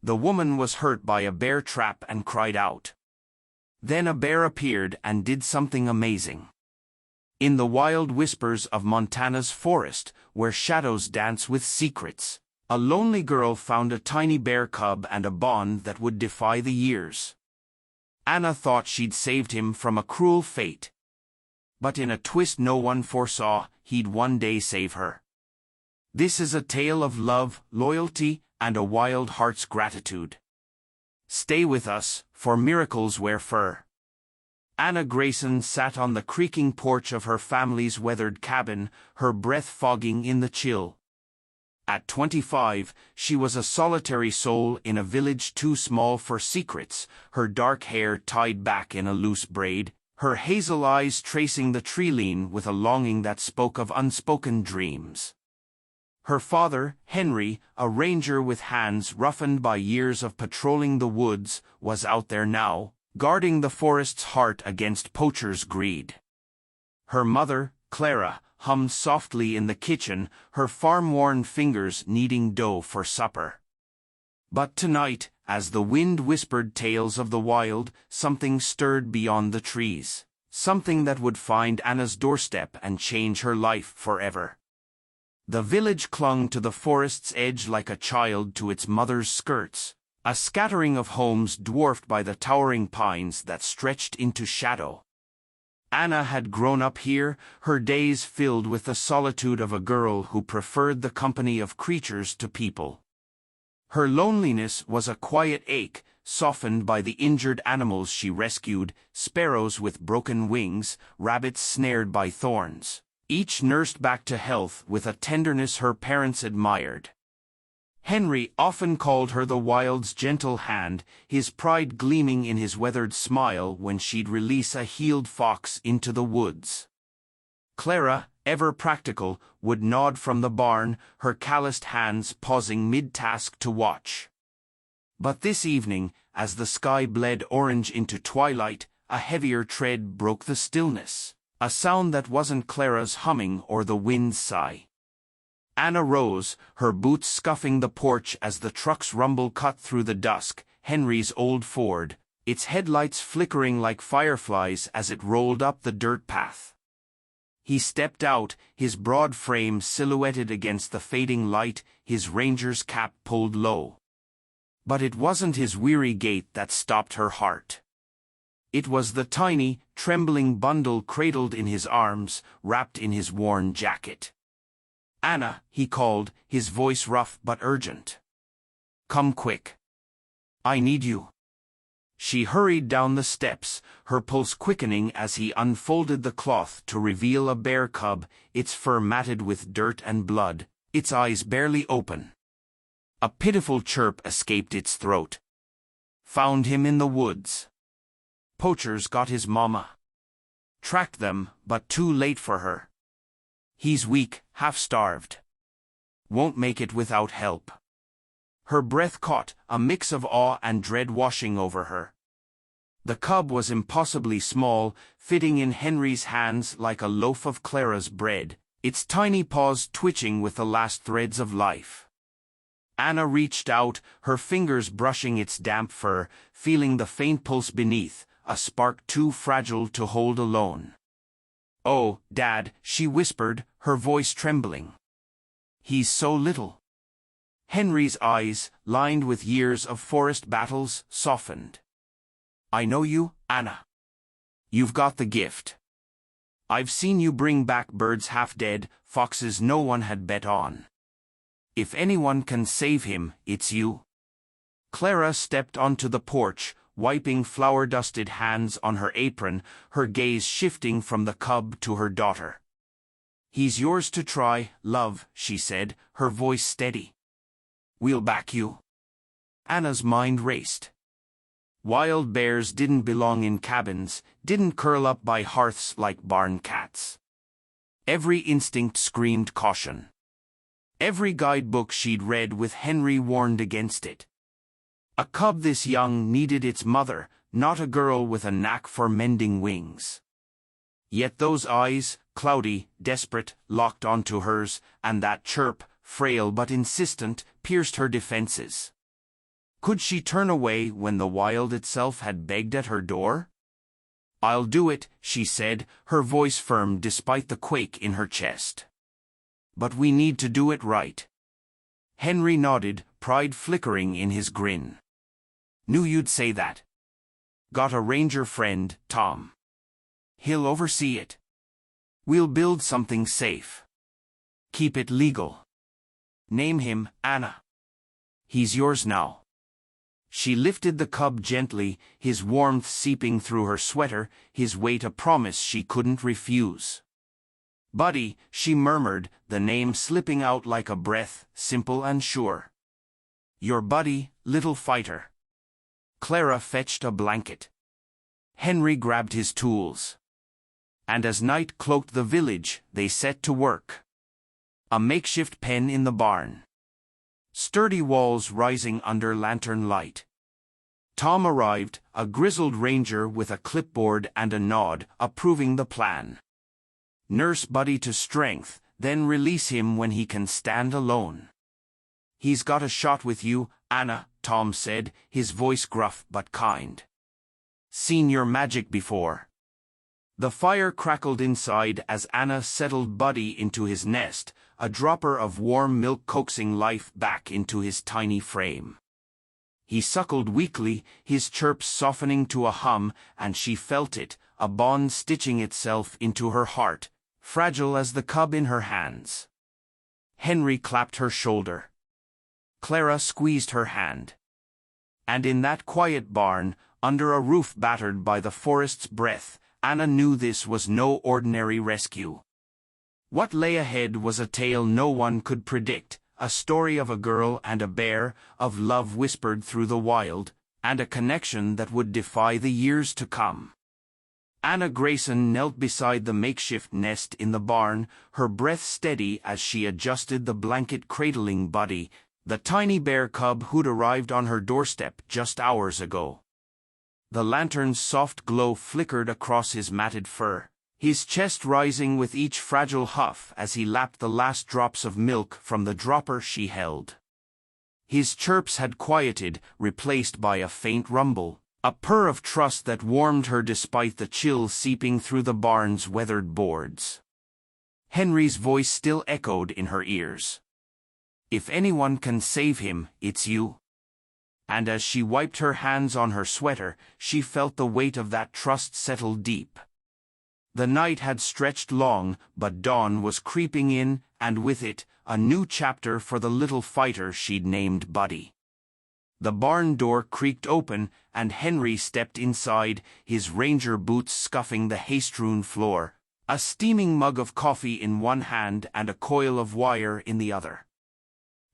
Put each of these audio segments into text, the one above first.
The woman was hurt by a bear trap and cried out. Then a bear appeared and did something amazing. In the wild whispers of Montana's forest, where shadows dance with secrets, a lonely girl found a tiny bear cub and a bond that would defy the years. Anna thought she'd saved him from a cruel fate. But in a twist no one foresaw, he'd one day save her. This is a tale of love, loyalty, and a wild heart's gratitude. Stay with us, for miracles wear fur. Anna Grayson sat on the creaking porch of her family's weathered cabin, her breath fogging in the chill. At 25, she was a solitary soul in a village too small for secrets, her dark hair tied back in a loose braid, her hazel eyes tracing the tree-line with a longing that spoke of unspoken dreams. Her father, Henry, a ranger with hands roughened by years of patrolling the woods, was out there now, guarding the forest's heart against poachers' greed. Her mother, Clara, hummed softly in the kitchen, her farm-worn fingers kneading dough for supper. But tonight, as the wind whispered tales of the wild, something stirred beyond the trees, something that would find Anna's doorstep and change her life forever. The village clung to the forest's edge like a child to its mother's skirts, a scattering of homes dwarfed by the towering pines that stretched into shadow. Anna had grown up here, her days filled with the solitude of a girl who preferred the company of creatures to people. Her loneliness was a quiet ache, softened by the injured animals she rescued, sparrows with broken wings, rabbits snared by thorns, each nursed back to health with a tenderness her parents admired. Henry often called her the wild's gentle hand, his pride gleaming in his weathered smile when she'd release a healed fox into the woods. Clara, ever practical, would nod from the barn, her calloused hands pausing mid-task to watch. But this evening, as the sky bled orange into twilight, a heavier tread broke the stillness, a sound that wasn't Clara's humming or the wind's sigh. Anna rose, her boots scuffing the porch as the truck's rumble cut through the dusk, Henry's old Ford, its headlights flickering like fireflies as it rolled up the dirt path. He stepped out, his broad frame silhouetted against the fading light, his ranger's cap pulled low. But it wasn't his weary gait that stopped her heart. It was the tiny, trembling bundle cradled in his arms, wrapped in his worn jacket. "Anna," he called, his voice rough but urgent. "Come quick. I need you." She hurried down the steps, her pulse quickening as he unfolded the cloth to reveal a bear cub, its fur matted with dirt and blood, its eyes barely open. A pitiful chirp escaped its throat. "Found him in the woods. Poachers got his mama. Tracked them, but too late for her. He's weak, half-starved. Won't make it without help." Her breath caught, a mix of awe and dread washing over her. The cub was impossibly small, fitting in Henry's hands like a loaf of Clara's bread, its tiny paws twitching with the last threads of life. Anna reached out, her fingers brushing its damp fur, feeling the faint pulse beneath, a spark too fragile to hold alone. "Oh, Dad," she whispered, her voice trembling. "He's so little." Henry's eyes, lined with years of forest battles, softened. "I know you, Anna. You've got the gift. I've seen you bring back birds half dead, foxes no one had bet on. If anyone can save him, it's you." Clara stepped onto the porch, wiping flour-dusted hands on her apron, her gaze shifting from the cub to her daughter. "He's yours to try, love," she said, her voice steady. "We'll back you." Anna's mind raced. Wild bears didn't belong in cabins, didn't curl up by hearths like barn cats. Every instinct screamed caution. Every guidebook she'd read with Henry warned against it. A cub this young needed its mother, not a girl with a knack for mending wings. Yet those eyes, cloudy, desperate, locked onto hers, and that chirp, frail but insistent, pierced her defenses. Could she turn away when the wild itself had begged at her door? "I'll do it," she said, her voice firm despite the quake in her chest. "But we need to do it right." Henry nodded, pride flickering in his grin. "Knew you'd say that. Got a ranger friend, Tom. He'll oversee it. We'll build something safe. Keep it legal. Name him Anna. He's yours now." She lifted the cub gently, his warmth seeping through her sweater, his weight a promise she couldn't refuse. "Buddy," she murmured, the name slipping out like a breath, simple and sure. "Your buddy, little fighter." Clara fetched a blanket. Henry grabbed his tools. And as night cloaked the village, they set to work. A makeshift pen in the barn. Sturdy walls rising under lantern light. Tom arrived, a grizzled ranger with a clipboard and a nod, approving the plan. "Nurse Buddy to strength, then release him when he can stand alone." "He's got a shot with you, Anna," Tom said, his voice gruff but kind. "Seen your magic before." The fire crackled inside as Anna settled Buddy into his nest, a dropper of warm milk coaxing life back into his tiny frame. He suckled weakly, his chirps softening to a hum, and she felt it, a bond stitching itself into her heart, fragile as the cub in her hands. Henry clapped her shoulder. Clara squeezed her hand. And in that quiet barn, under a roof battered by the forest's breath, Anna knew this was no ordinary rescue. What lay ahead was a tale no one could predict, a story of a girl and a bear, of love whispered through the wild, and a connection that would defy the years to come. Anna Grayson knelt beside the makeshift nest in the barn, her breath steady as she adjusted the blanket cradling Buddy, the tiny bear cub who'd arrived on her doorstep just hours ago. The lantern's soft glow flickered across his matted fur, his chest rising with each fragile huff as he lapped the last drops of milk from the dropper she held. His chirps had quieted, replaced by a faint rumble, a purr of trust that warmed her despite the chill seeping through the barn's weathered boards. Henry's voice still echoed in her ears. "If anyone can save him, it's you." And as she wiped her hands on her sweater, she felt the weight of that trust settle deep. The night had stretched long, but dawn was creeping in, and with it, a new chapter for the little fighter she'd named Buddy. The barn door creaked open, and Henry stepped inside, his ranger boots scuffing the hay-strewn floor, a steaming mug of coffee in one hand and a coil of wire in the other.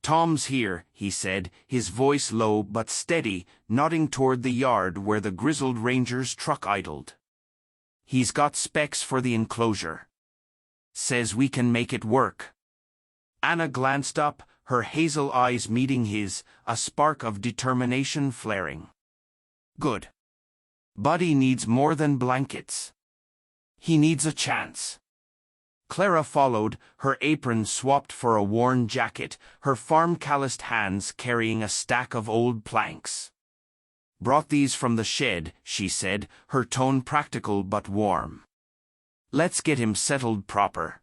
"Tom's here," he said, his voice low but steady, nodding toward the yard where the grizzled ranger's truck idled. "He's got specs for the enclosure. Says we can make it work." Anna glanced up, her hazel eyes meeting his, a spark of determination flaring. "Good. Buddy needs more than blankets. He needs a chance." Clara followed, her apron swapped for a worn jacket, her farm-calloused hands carrying a stack of old planks. "Brought these from the shed," she said, her tone practical but warm. "Let's get him settled proper."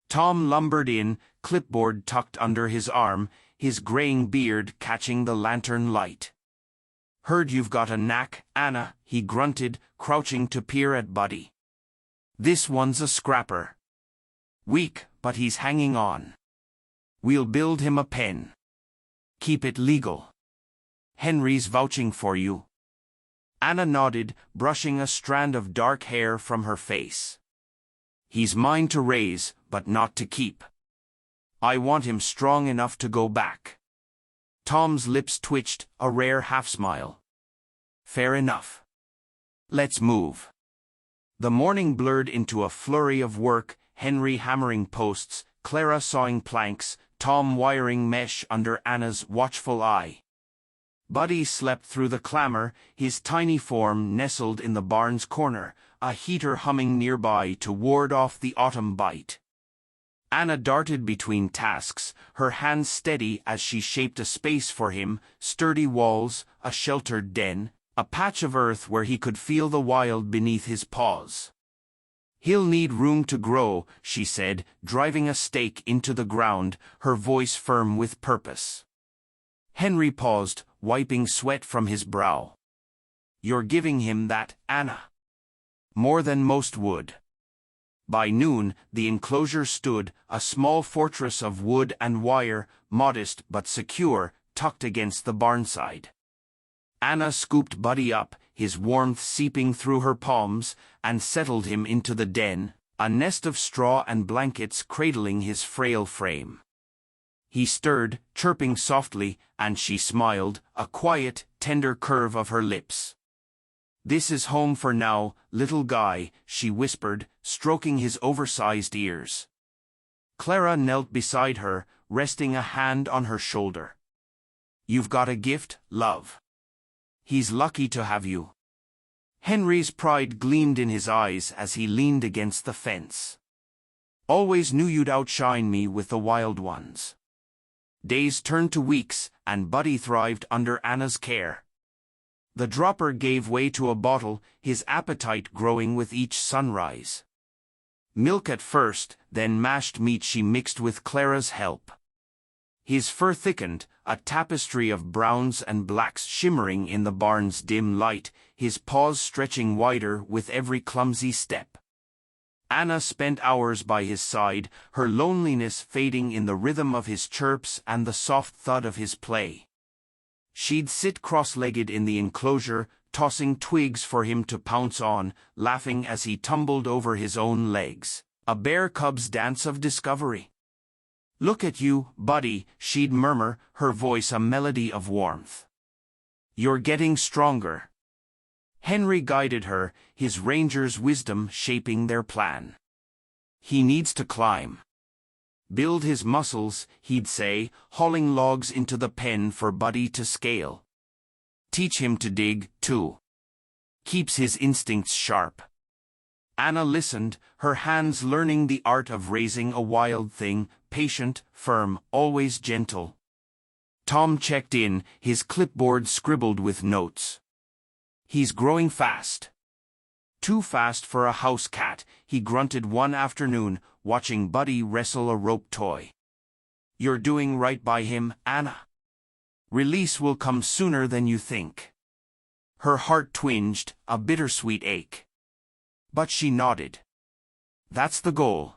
Tom lumbered in, clipboard tucked under his arm, his graying beard catching the lantern light. "Heard you've got a knack, Anna," he grunted, crouching to peer at Buddy. "This one's a scrapper. Weak, but he's hanging on. We'll build him a pen. Keep it legal. Henry's vouching for you." Anna nodded, brushing a strand of dark hair from her face. "He's mine to raise, but not to keep. I want him strong enough to go back." Tom's lips twitched, a rare half-smile. "Fair enough. Let's move." The morning blurred into a flurry of work, Henry hammering posts, Clara sawing planks, Tom wiring mesh under Anna's watchful eye. Buddy slept through the clamor, his tiny form nestled in the barn's corner, a heater humming nearby to ward off the autumn bite. Anna darted between tasks, her hands steady as she shaped a space for him, sturdy walls, a sheltered den, a patch of earth where he could feel the wild beneath his paws. "He'll need room to grow," she said, driving a stake into the ground, her voice firm with purpose. Henry paused, wiping sweat from his brow. "You're giving him that, Anna. More than most would." By noon, the enclosure stood, a small fortress of wood and wire, modest but secure, tucked against the barnside. Anna scooped Buddy up, his warmth seeping through her palms, and settled him into the den, a nest of straw and blankets cradling his frail frame. He stirred, chirping softly, and she smiled, a quiet, tender curve of her lips. "This is home for now, little guy," she whispered, stroking his oversized ears. Clara knelt beside her, resting a hand on her shoulder. "You've got a gift, love. He's lucky to have you." Henry's pride gleamed in his eyes as he leaned against the fence. "Always knew you'd outshine me with the wild ones." Days turned to weeks, and Buddy thrived under Anna's care. The dropper gave way to a bottle, his appetite growing with each sunrise. Milk at first, then mashed meat she mixed with Clara's help. His fur thickened, a tapestry of browns and blacks shimmering in the barn's dim light, his paws stretching wider with every clumsy step. Anna spent hours by his side, her loneliness fading in the rhythm of his chirps and the soft thud of his play. She'd sit cross-legged in the enclosure, tossing twigs for him to pounce on, laughing as he tumbled over his own legs, a bear cub's dance of discovery. "Look at you, Buddy," she'd murmur, her voice a melody of warmth. "You're getting stronger." Henry guided her, his ranger's wisdom shaping their plan. "He needs to climb. Build his muscles," he'd say, hauling logs into the pen for Buddy to scale. "Teach him to dig, too. Keeps his instincts sharp." Anna listened, her hands learning the art of raising a wild thing, patient, firm, always gentle. Tom checked in, his clipboard scribbled with notes. "He's growing fast." "Too fast for a house cat," he grunted one afternoon, watching Buddy wrestle a rope toy. "You're doing right by him, Anna. Release will come sooner than you think." Her heart twinged, a bittersweet ache. But she nodded. "That's the goal."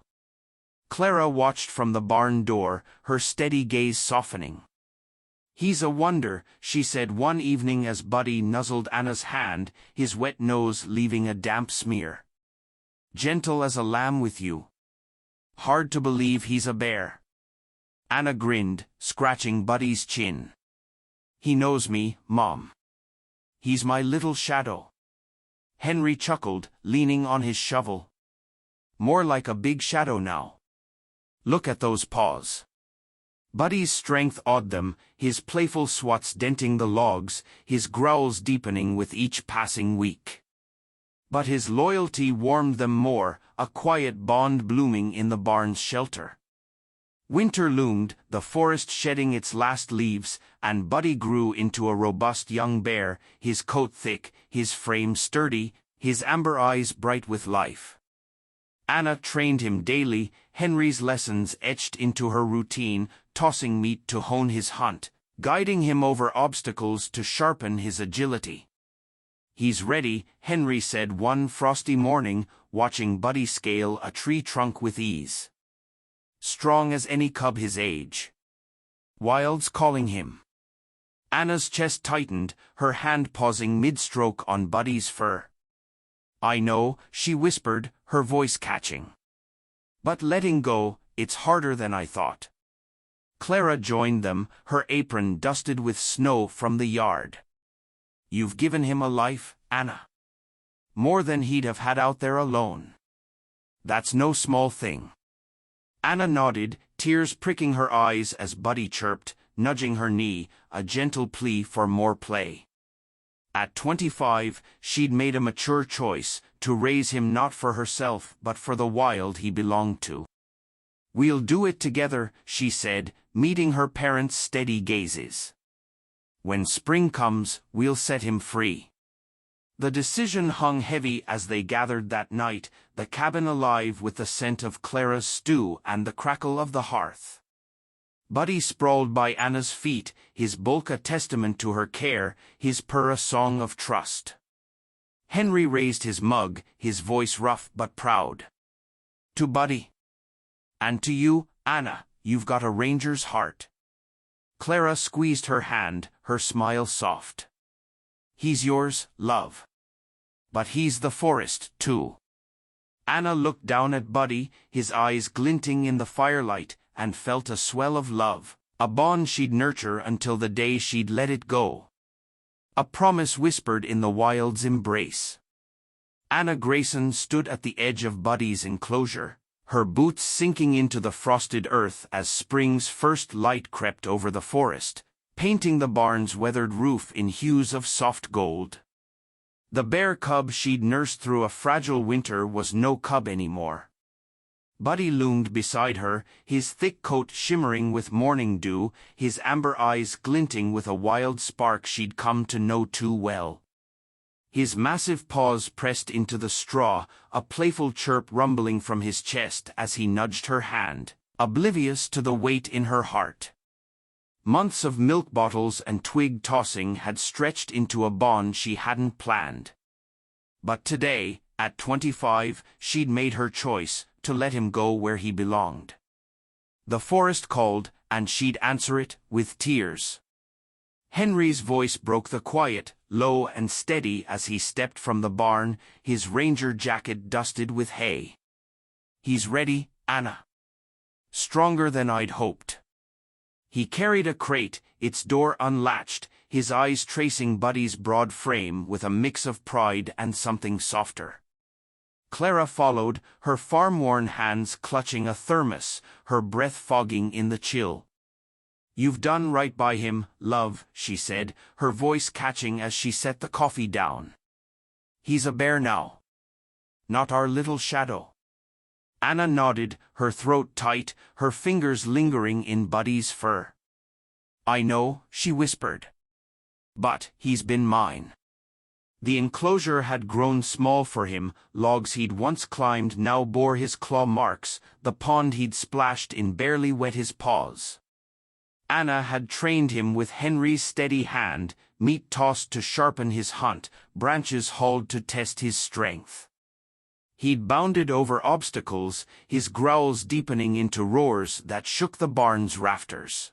Clara watched from the barn door, her steady gaze softening. "He's a wonder," she said one evening as Buddy nuzzled Anna's hand, his wet nose leaving a damp smear. "Gentle as a lamb with you. Hard to believe he's a bear." Anna grinned, scratching Buddy's chin. "He knows me, Mom. He's my little shadow." Henry chuckled, leaning on his shovel. "More like a big shadow now. Look at those paws." Buddy's strength awed them, his playful swats denting the logs, his growls deepening with each passing week. But his loyalty warmed them more, a quiet bond blooming in the barn's shelter. Winter loomed, the forest shedding its last leaves, and Buddy grew into a robust young bear, his coat thick, his frame sturdy, his amber eyes bright with life. Anna trained him daily, Henry's lessons etched into her routine, tossing meat to hone his hunt, guiding him over obstacles to sharpen his agility. "He's ready," Henry said one frosty morning, watching Buddy scale a tree trunk with ease. "Strong as any cub his age. Wild's calling him." Anna's chest tightened, her hand pausing mid-stroke on Buddy's fur. "I know," she whispered, her voice catching. "But letting go, it's harder than I thought." Clara joined them, her apron dusted with snow from the yard. "You've given him a life, Anna. More than he'd have had out there alone. That's no small thing." Anna nodded, tears pricking her eyes as Buddy chirped, nudging her knee, a gentle plea for more play. At 25, she'd made a mature choice, to raise him not for herself but for the wild he belonged to. We'll do it together, she said, meeting her parents' steady gazes. When spring comes, we'll set him free. The decision hung heavy as they gathered that night, the cabin alive with the scent of Clara's stew and the crackle of the hearth. Buddy sprawled by Anna's feet, his bulk a testament to her care, his purr a song of trust. Henry raised his mug, his voice rough but proud. To Buddy. And to you, Anna, you've got a ranger's heart. Clara squeezed her hand, her smile soft. He's yours, love. But he's the forest, too. Anna looked down at Buddy, his eyes glinting in the firelight, and felt a swell of love, a bond she'd nurture until the day she'd let it go. A promise whispered in the wild's embrace. Anna Grayson stood at the edge of Buddy's enclosure, her boots sinking into the frosted earth as spring's first light crept over the forest, painting the barn's weathered roof in hues of soft gold. The bear cub she'd nursed through a fragile winter was no cub anymore. Buddy loomed beside her, his thick coat shimmering with morning dew, his amber eyes glinting with a wild spark she'd come to know too well. His massive paws pressed into the straw, a playful chirp rumbling from his chest as he nudged her hand, oblivious to the weight in her heart. Months of milk bottles and twig tossing had stretched into a bond she hadn't planned. But today, at 25, she'd made her choice, to let him go where he belonged. The forest called, and she'd answer it, with tears. Henry's voice broke the quiet, low and steady as he stepped from the barn, his ranger jacket dusted with hay. He's ready, Anna. Stronger than I'd hoped. He carried a crate, its door unlatched, his eyes tracing Buddy's broad frame with a mix of pride and something softer. Clara followed, her farm-worn hands clutching a thermos, her breath fogging in the chill. You've done right by him, love, she said, her voice catching as she set the coffee down. He's a bear now. Not our little shadow. Anna nodded, her throat tight, her fingers lingering in Buddy's fur. I know, she whispered. But he's been mine. The enclosure had grown small for him, logs he'd once climbed now bore his claw marks, the pond he'd splashed in barely wet his paws. Anna had trained him with Henry's steady hand, meat tossed to sharpen his hunt, branches hauled to test his strength. He'd bounded over obstacles, his growls deepening into roars that shook the barn's rafters.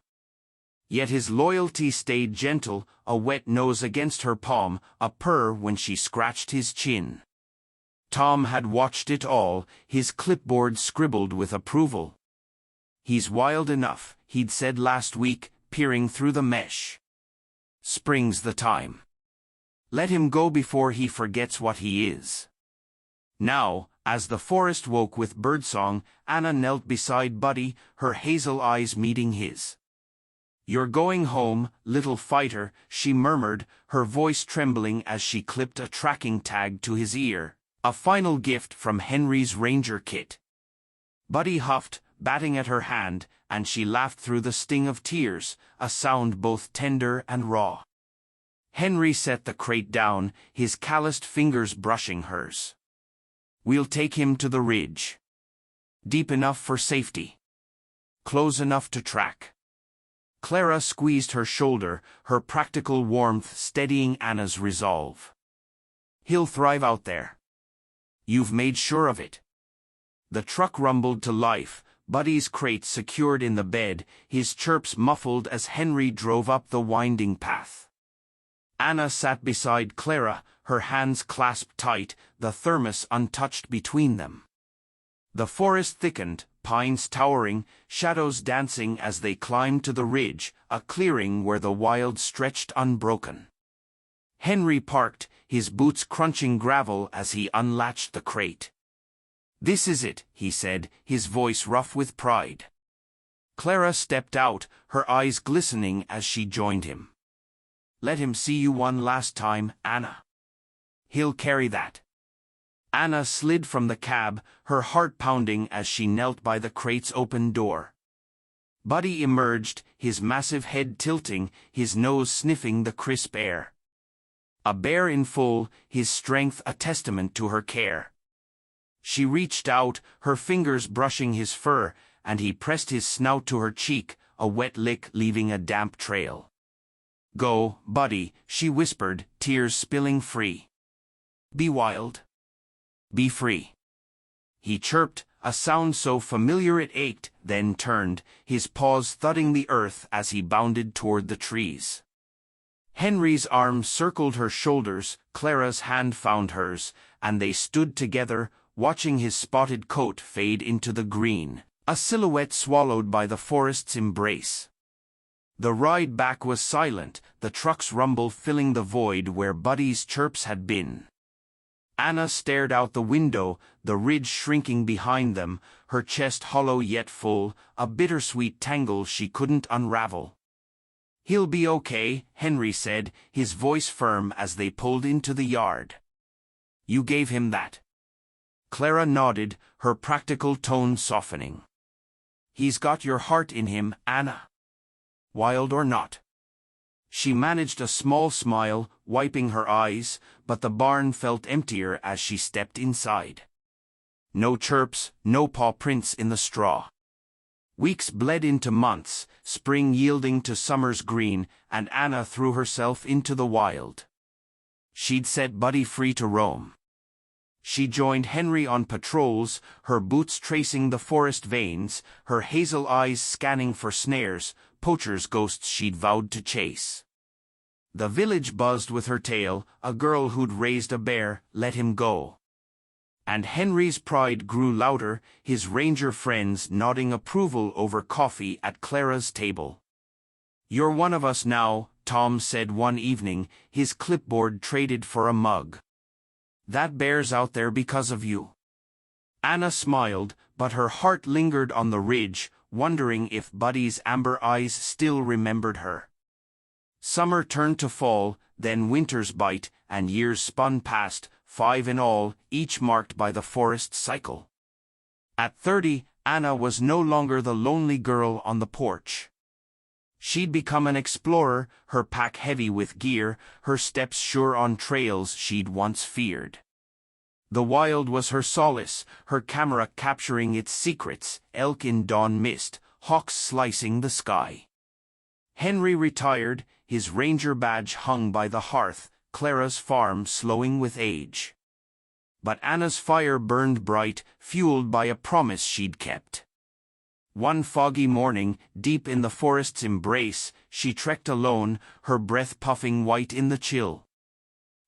Yet his loyalty stayed gentle, a wet nose against her palm, a purr when she scratched his chin. Tom had watched it all, his clipboard scribbled with approval. He's wild enough, he'd said last week, peering through the mesh. Spring's the time. Let him go before he forgets what he is. Now, as the forest woke with birdsong, Anna knelt beside Buddy, her hazel eyes meeting his. You're going home, little fighter, she murmured, her voice trembling as she clipped a tracking tag to his ear, a final gift from Henry's ranger kit. Buddy huffed, batting at her hand, and she laughed through the sting of tears, a sound both tender and raw. Henry set the crate down, his calloused fingers brushing hers. We'll take him to the ridge. Deep enough for safety. Close enough to track. Clara squeezed her shoulder, her practical warmth steadying Anna's resolve. He'll thrive out there. You've made sure of it. The truck rumbled to life, Buddy's crate secured in the bed, his chirps muffled as Henry drove up the winding path. Anna sat beside Clara, her hands clasped tight, the thermos untouched between them. The forest thickened, pines towering, shadows dancing as they climbed to the ridge, a clearing where the wild stretched unbroken. Henry parked, his boots crunching gravel as he unlatched the crate. This is it, he said, his voice rough with pride. Clara stepped out, her eyes glistening as she joined him. Let him see you one last time, Anna. He'll carry that. Anna slid from the cab, her heart pounding as she knelt by the crate's open door. Buddy emerged, his massive head tilting, his nose sniffing the crisp air. A bear in full, his strength a testament to her care. She reached out, her fingers brushing his fur, and he pressed his snout to her cheek, a wet lick leaving a damp trail. "Go, Buddy," she whispered, tears spilling free. "Be wild. Be free." He chirped, a sound so familiar it ached, then turned, his paws thudding the earth as he bounded toward the trees. Henry's arm circled her shoulders, Clara's hand found hers, and they stood together, watching his spotted coat fade into the green, a silhouette swallowed by the forest's embrace. The ride back was silent, the truck's rumble filling the void where Buddy's chirps had been. Anna stared out the window, the ridge shrinking behind them, her chest hollow yet full, a bittersweet tangle she couldn't unravel. "He'll be okay," Henry said, his voice firm as they pulled into the yard. "You gave him that?" Clara nodded, her practical tone softening. "He's got your heart in him, Anna. Wild or not." She managed a small smile, wiping her eyes, but the barn felt emptier as she stepped inside. No chirps, no paw prints in the straw. Weeks bled into months, spring yielding to summer's green, and Anna threw herself into the wild. She'd set Buddy free to roam. She joined Henry on patrols, her boots tracing the forest veins, her hazel eyes scanning for snares, poachers' ghosts she'd vowed to chase. The village buzzed with her tale, a girl who'd raised a bear, let him go. And Henry's pride grew louder, his ranger friends nodding approval over coffee at Clara's table. "You're one of us now," Tom said one evening, his clipboard traded for a mug. "That bear's out there because of you." Anna smiled, but her heart lingered on the ridge, wondering if Buddy's amber eyes still remembered her. Summer turned to fall, then winter's bite, and years spun past, 5 in all, each marked by the forest cycle. At 30, Anna was no longer the lonely girl on the porch. She'd become an explorer, her pack heavy with gear, her steps sure on trails she'd once feared. The wild was her solace, her camera capturing its secrets, elk in dawn mist, hawks slicing the sky. Henry retired, his ranger badge hung by the hearth, Clara's farm slowing with age. But Anna's fire burned bright, fueled by a promise she'd kept. One foggy morning, deep in the forest's embrace, she trekked alone, her breath puffing white in the chill.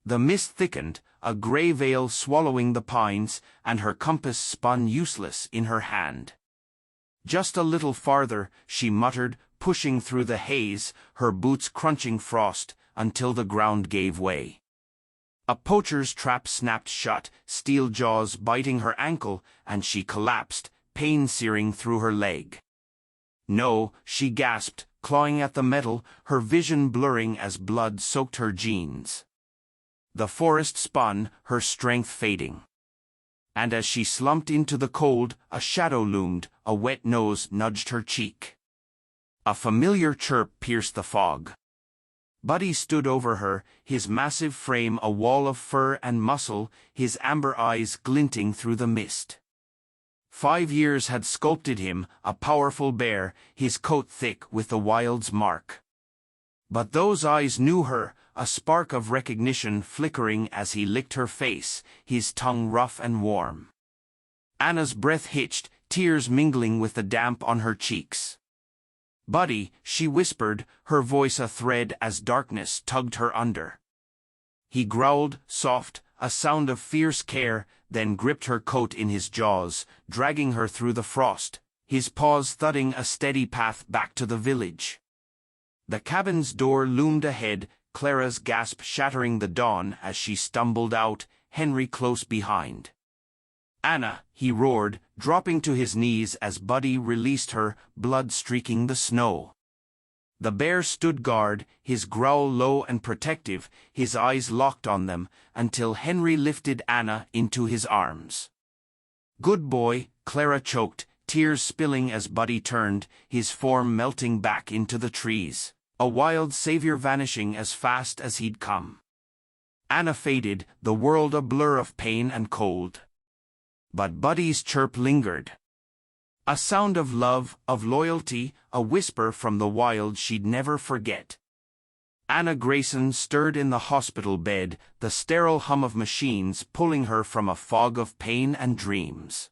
The mist thickened, a gray veil swallowing the pines, and her compass spun useless in her hand. "Just a little farther," she muttered, pushing through the haze, her boots crunching frost, until the ground gave way. A poacher's trap snapped shut, steel jaws biting her ankle, and she collapsed, pain searing through her leg. "No," she gasped, clawing at the metal, her vision blurring as blood soaked her jeans. The forest spun, her strength fading. And as she slumped into the cold, a shadow loomed, a wet nose nudged her cheek. A familiar chirp pierced the fog. Buddy stood over her, his massive frame a wall of fur and muscle, his amber eyes glinting through the mist. 5 years had sculpted him, a powerful bear, his coat thick with the wild's mark. But those eyes knew her, a spark of recognition flickering as he licked her face, his tongue rough and warm. Anna's breath hitched, tears mingling with the damp on her cheeks. "Buddy," she whispered, her voice a thread as darkness tugged her under. He growled, soft, a sound of fierce care, then gripped her coat in his jaws, dragging her through the frost, his paws thudding a steady path back to the village. The cabin's door loomed ahead, Clara's gasp shattering the dawn as she stumbled out, Henry close behind. "Anna," he roared, dropping to his knees as Buddy released her, blood streaking the snow. The bear stood guard, his growl low and protective, his eyes locked on them, until Henry lifted Anna into his arms. "Good boy," Clara choked, tears spilling as Buddy turned, his form melting back into the trees, a wild savior vanishing as fast as he'd come. Anna faded, the world a blur of pain and cold. But Buddy's chirp lingered. A sound of love, of loyalty, a whisper from the wild she'd never forget. Anna Grayson stirred in the hospital bed, the sterile hum of machines pulling her from a fog of pain and dreams.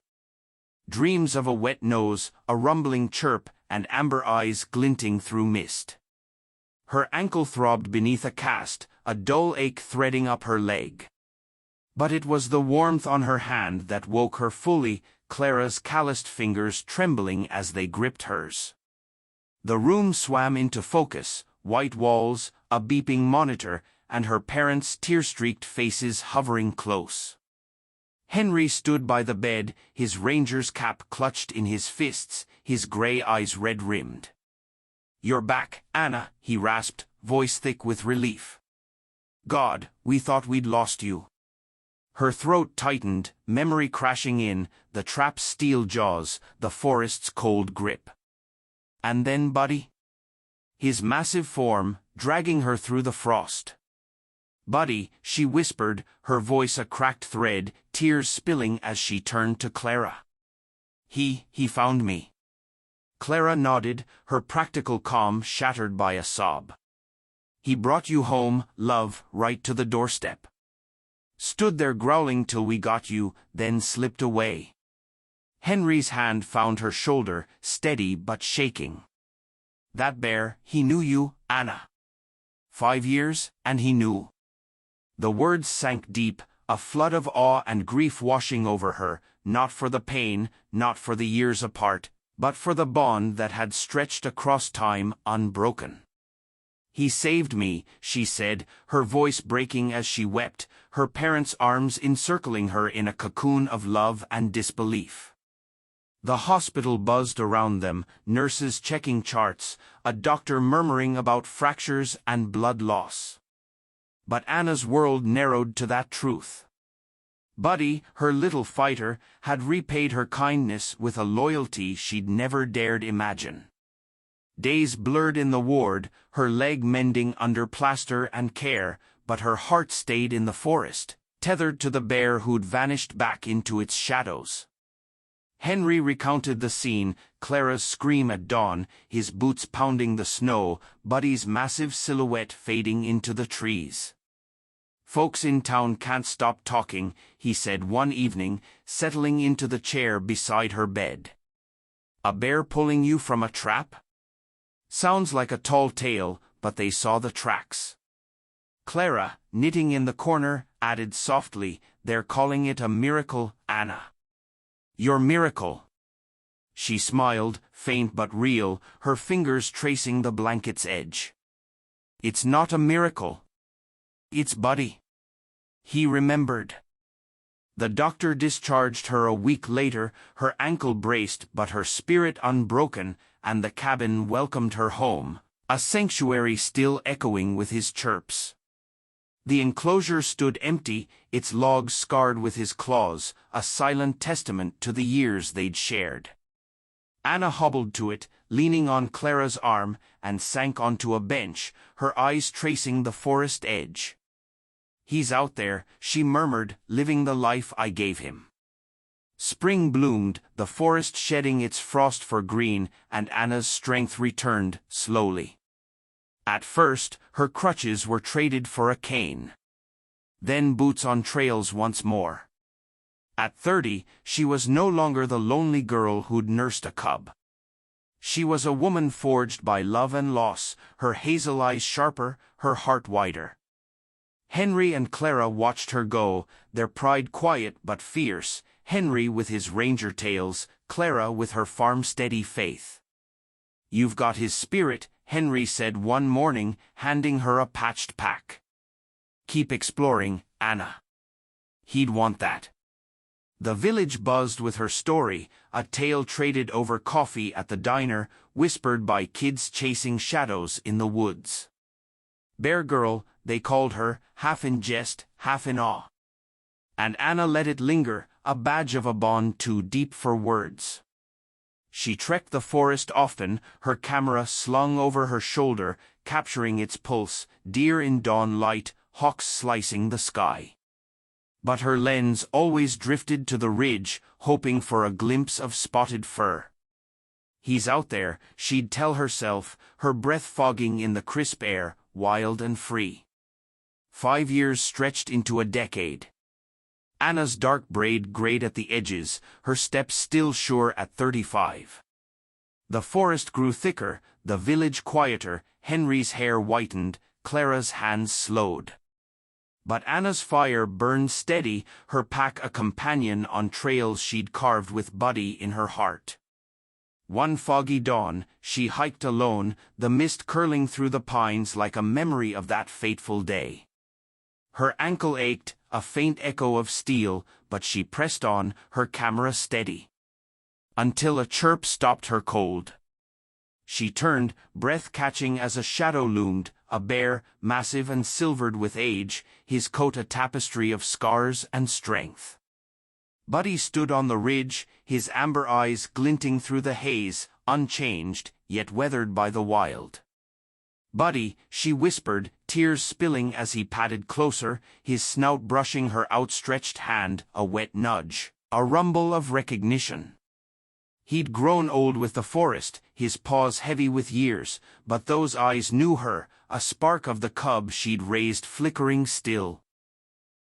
Dreams of a wet nose, a rumbling chirp, and amber eyes glinting through mist. Her ankle throbbed beneath a cast, a dull ache threading up her leg. But it was the warmth on her hand that woke her fully, Clara's calloused fingers trembling as they gripped hers. The room swam into focus, white walls, a beeping monitor, and her parents' tear-streaked faces hovering close. Henry stood by the bed, his ranger's cap clutched in his fists, his gray eyes red-rimmed. "You're back, Anna," he rasped, voice thick with relief. "God, we thought we'd lost you." Her throat tightened, memory crashing in, the trap's steel jaws, the forest's cold grip. And then Buddy? His massive form, dragging her through the frost. "Buddy," she whispered, her voice a cracked thread, tears spilling as she turned to Clara. He found me." Clara nodded, her practical calm shattered by a sob. "He brought you home, love, right to the doorstep. Stood there growling till we got you, then slipped away." Henry's hand found her shoulder, steady but shaking. "That bear, he knew you, Anna. 5 years, and he knew." The words sank deep, a flood of awe and grief washing over her, not for the pain, not for the years apart, but for the bond that had stretched across time unbroken. "He saved me," she said, her voice breaking as she wept, her parents' arms encircling her in a cocoon of love and disbelief. The hospital buzzed around them, nurses checking charts, a doctor murmuring about fractures and blood loss. But Anna's world narrowed to that truth. Buddy, her little fighter, had repaid her kindness with a loyalty she'd never dared imagine. Days blurred in the ward, her leg mending under plaster and care, but her heart stayed in the forest, tethered to the bear who'd vanished back into its shadows. Henry recounted the scene, Clara's scream at dawn, his boots pounding the snow, Buddy's massive silhouette fading into the trees. "Folks in town can't stop talking," he said one evening, settling into the chair beside her bed. "A bear pulling you from a trap? Sounds like a tall tale, but they saw the tracks." Clara, knitting in the corner, added softly, "They're calling it a miracle, Anna." "Your miracle." She smiled, faint but real, her fingers tracing the blanket's edge. "It's not a miracle. It's Buddy. He remembered." The doctor discharged her a week later, her ankle braced but her spirit unbroken, and the cabin welcomed her home, a sanctuary still echoing with his chirps. The enclosure stood empty, its logs scarred with his claws, a silent testament to the years they'd shared. Anna hobbled to it, leaning on Clara's arm, and sank onto a bench, her eyes tracing the forest edge. "He's out there," she murmured, "living the life I gave him." Spring bloomed, the forest shedding its frost for green, and Anna's strength returned, slowly. At first, her crutches were traded for a cane. Then boots on trails once more. At 30, she was no longer the lonely girl who'd nursed a cub. She was a woman forged by love and loss, her hazel eyes sharper, her heart wider. Henry and Clara watched her go, their pride quiet but fierce, Henry with his ranger tales, Clara with her farm-steady faith. "You've got his spirit," Henry said one morning, handing her a patched pack. "Keep exploring, Anna. He'd want that." The village buzzed with her story, a tale traded over coffee at the diner, whispered by kids chasing shadows in the woods. Bear Girl, they called her, half in jest, half in awe. And Anna let it linger, a badge of a bond too deep for words. She trekked the forest often, her camera slung over her shoulder, capturing its pulse, deer in dawn light, hawks slicing the sky. But her lens always drifted to the ridge, hoping for a glimpse of spotted fur. He's out there, she'd tell herself, her breath fogging in the crisp air, wild and free. 5 years stretched into a decade. Anna's dark braid grayed at the edges, her steps still sure at 35. The forest grew thicker, the village quieter, Henry's hair whitened, Clara's hands slowed. But Anna's fire burned steady, her pack a companion on trails she'd carved with Buddy in her heart. One foggy dawn, she hiked alone, the mist curling through the pines like a memory of that fateful day. Her ankle ached, a faint echo of steel, but she pressed on, her camera steady. Until a chirp stopped her cold. She turned, breath catching as a shadow loomed, a bear, massive and silvered with age, his coat a tapestry of scars and strength. Buddy stood on the ridge, his amber eyes glinting through the haze, unchanged, yet weathered by the wild. Buddy, she whispered, tears spilling as he padded closer, his snout brushing her outstretched hand, a wet nudge, a rumble of recognition. He'd grown old with the forest, his paws heavy with years, but those eyes knew her, a spark of the cub she'd raised flickering still.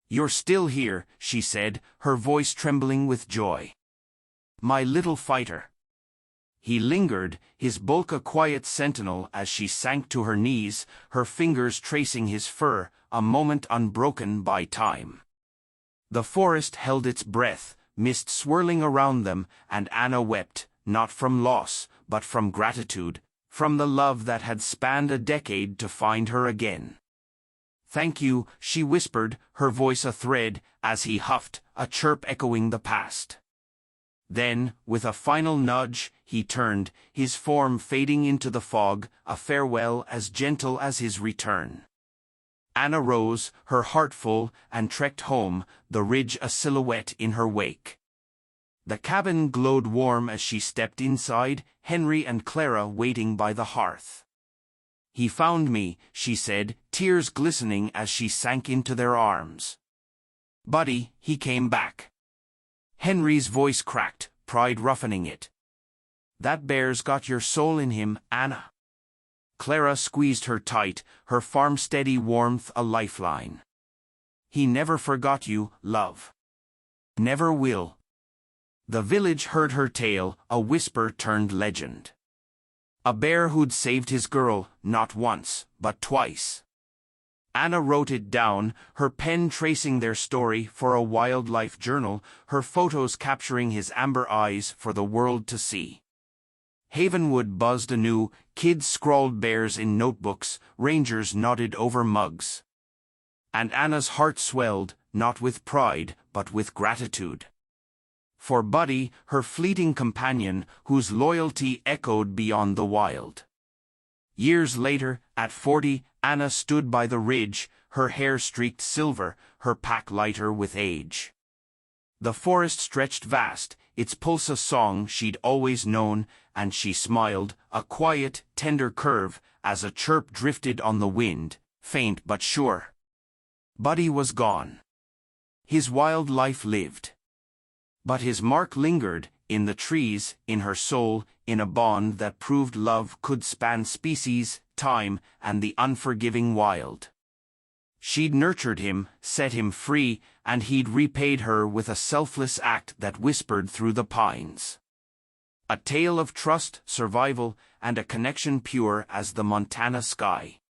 "You're still here," she said, her voice trembling with joy. "My little fighter." He lingered, his bulk a quiet sentinel as she sank to her knees, her fingers tracing his fur, a moment unbroken by time. The forest held its breath, mist swirling around them, and Anna wept, not from loss, but from gratitude, from the love that had spanned a decade to find her again. "Thank you," she whispered, her voice a thread, as he huffed, a chirp echoing the past. Then, with a final nudge, he turned, his form fading into the fog, a farewell as gentle as his return. Anna rose, her heart full, and trekked home, the ridge a silhouette in her wake. The cabin glowed warm as she stepped inside, Henry and Clara waiting by the hearth. "He found me," she said, tears glistening as she sank into their arms. "Buddy, he came back." Henry's voice cracked, pride roughening it. "That bear's got your soul in him, Anna." Clara squeezed her tight, her farm-steady warmth a lifeline. "He never forgot you, love. Never will." The village heard her tale, a whisper turned legend. A bear who'd saved his girl, not once, but twice. Anna wrote it down, her pen tracing their story for a wildlife journal, her photos capturing his amber eyes for the world to see. Havenwood buzzed anew, kids scrawled bears in notebooks, rangers nodded over mugs. And Anna's heart swelled, not with pride, but with gratitude. For Buddy, her fleeting companion, whose loyalty echoed beyond the wild. Years later, at 40, Anna stood by the ridge, her hair streaked silver, her pack lighter with age. The forest stretched vast, its pulse a song she'd always known, and she smiled, a quiet, tender curve, as a chirp drifted on the wind, faint but sure. Buddy was gone. His wild life lived. But his mark lingered, in the trees, in her soul, in a bond that proved love could span species, time, and the unforgiving wild. She'd nurtured him, set him free, and he'd repaid her with a selfless act that whispered through the pines. A tale of trust, survival, and a connection pure as the Montana sky.